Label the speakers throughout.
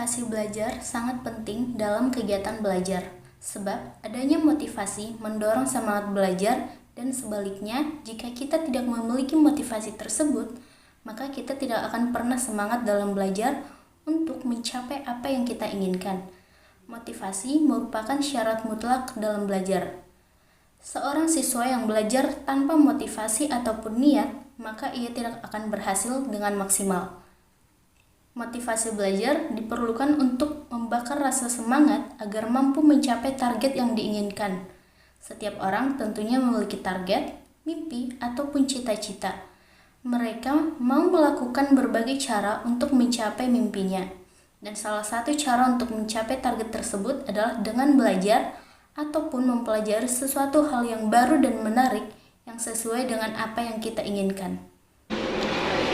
Speaker 1: Motivasi belajar sangat penting dalam kegiatan belajar, sebab adanya motivasi mendorong semangat belajar dan sebaliknya, jika kita tidak memiliki motivasi tersebut, maka kita tidak akan pernah semangat dalam belajar untuk mencapai apa yang kita inginkan. Motivasi merupakan syarat mutlak dalam belajar. Seorang siswa yang belajar tanpa motivasi ataupun niat, maka ia tidak akan berhasil dengan maksimal. Motivasi belajar diperlukan untuk membakar rasa semangat agar mampu mencapai target yang diinginkan. Setiap orang tentunya memiliki target, mimpi, ataupun cita-cita. Mereka mau melakukan berbagai cara untuk mencapai mimpinya. Dan salah satu cara untuk mencapai target tersebut adalah dengan belajar ataupun mempelajari sesuatu hal yang baru dan menarik yang sesuai dengan apa yang kita inginkan.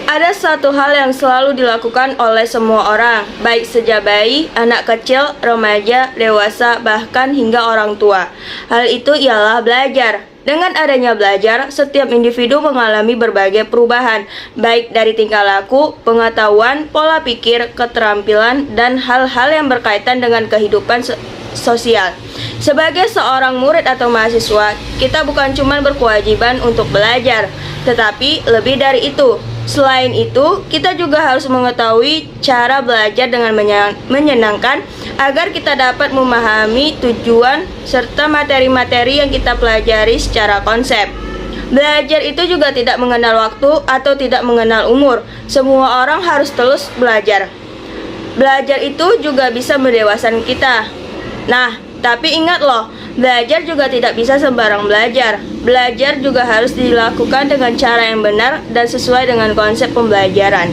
Speaker 2: Ada satu hal yang selalu dilakukan oleh semua orang, baik sejak bayi, anak kecil, remaja, dewasa, bahkan hingga orang tua. Hal itu ialah belajar. Dengan adanya belajar, setiap individu mengalami berbagai perubahan, baik dari tingkah laku, pengetahuan, pola pikir, keterampilan, dan hal-hal yang berkaitan dengan kehidupan sosial. Sebagai seorang murid atau mahasiswa, kita bukan cuma berkewajiban untuk belajar, tetapi lebih dari itu. Selain itu, kita juga harus mengetahui cara belajar dengan menyenangkan agar kita dapat memahami tujuan serta materi-materi yang kita pelajari secara konsep. Belajar itu juga tidak mengenal waktu atau tidak mengenal umur. Semua orang harus terus belajar. Belajar itu juga bisa mendewasakan kita. Nah, tapi ingat loh, belajar juga tidak bisa sembarang belajar. Belajar juga harus dilakukan dengan cara yang benar dan sesuai dengan konsep pembelajaran.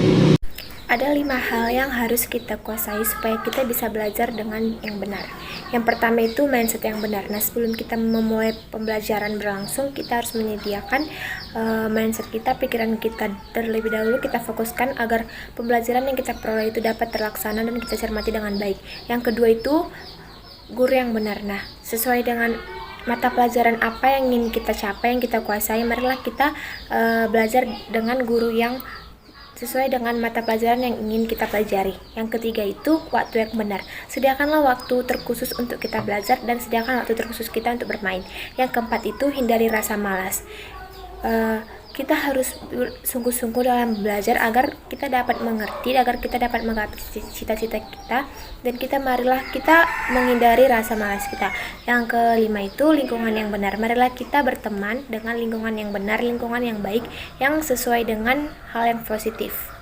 Speaker 3: Ada 5 hal yang harus kita kuasai supaya kita bisa belajar dengan yang benar. Yang pertama itu mindset yang benar. Nah, sebelum kita memulai pembelajaran berlangsung, kita harus menyediakan mindset kita, pikiran kita terlebih dahulu kita fokuskan agar pembelajaran yang kita peroleh itu dapat terlaksana dan kita cermati dengan baik. Yang kedua itu guru yang benar. Nah, sesuai dengan mata pelajaran apa yang ingin kita capai, yang kita kuasai, marilah kita belajar dengan guru yang sesuai dengan mata pelajaran yang ingin kita pelajari. Yang ketiga itu waktu yang benar. Sediakanlah waktu terkhusus untuk kita belajar dan sediakan waktu terkhusus kita untuk bermain. Yang keempat itu hindari rasa malas. Kita harus sungguh-sungguh dalam belajar agar kita dapat mengerti, agar kita dapat menggapai cita-cita kita, dan marilah kita menghindari rasa malas kita. Yang kelima itu lingkungan yang benar. Marilah kita berteman dengan lingkungan yang benar, lingkungan yang baik, yang sesuai dengan hal yang positif.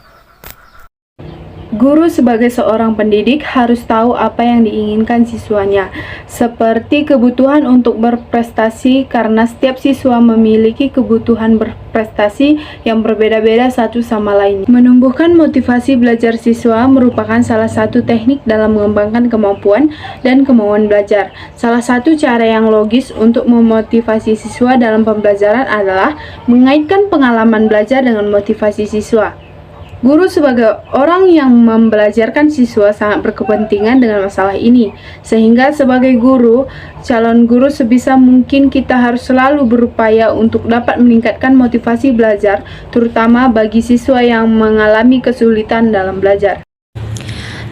Speaker 4: Guru sebagai seorang pendidik harus tahu apa yang diinginkan siswanya, seperti kebutuhan untuk berprestasi karena setiap siswa memiliki kebutuhan berprestasi yang berbeda-beda satu sama lain. Menumbuhkan motivasi belajar siswa merupakan salah satu teknik dalam mengembangkan kemampuan dan kemauan belajar. Salah satu cara yang logis untuk memotivasi siswa dalam pembelajaran adalah mengaitkan pengalaman belajar dengan motivasi siswa. Guru sebagai orang yang membelajarkan siswa sangat berkepentingan dengan masalah ini, sehingga sebagai guru, calon guru sebisa mungkin kita harus selalu berupaya untuk dapat meningkatkan motivasi belajar, terutama bagi siswa yang mengalami kesulitan dalam belajar.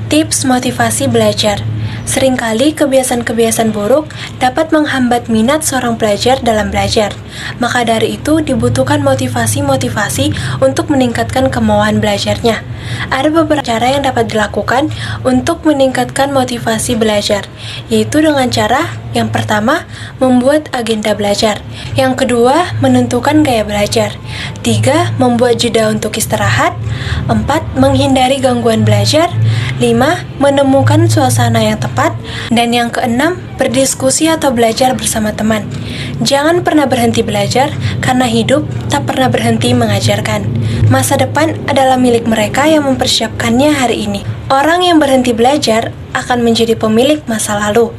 Speaker 5: Tips motivasi belajar. Seringkali kebiasaan-kebiasaan buruk dapat menghambat minat seorang pelajar dalam belajar. Maka dari itu dibutuhkan motivasi-motivasi untuk meningkatkan kemauan belajarnya. Ada beberapa cara yang dapat dilakukan untuk meningkatkan motivasi belajar, yaitu dengan cara yang pertama, membuat agenda belajar. Yang kedua, menentukan gaya belajar. 3, membuat jeda untuk istirahat. 4, menghindari gangguan belajar. 5, menemukan suasana yang tepat. Dan yang keenam, berdiskusi atau belajar bersama teman. Jangan pernah berhenti belajar, karena hidup tak pernah berhenti mengajarkan. Masa depan adalah milik mereka yang mempersiapkannya hari ini. Orang yang berhenti belajar akan menjadi pemilik masa lalu.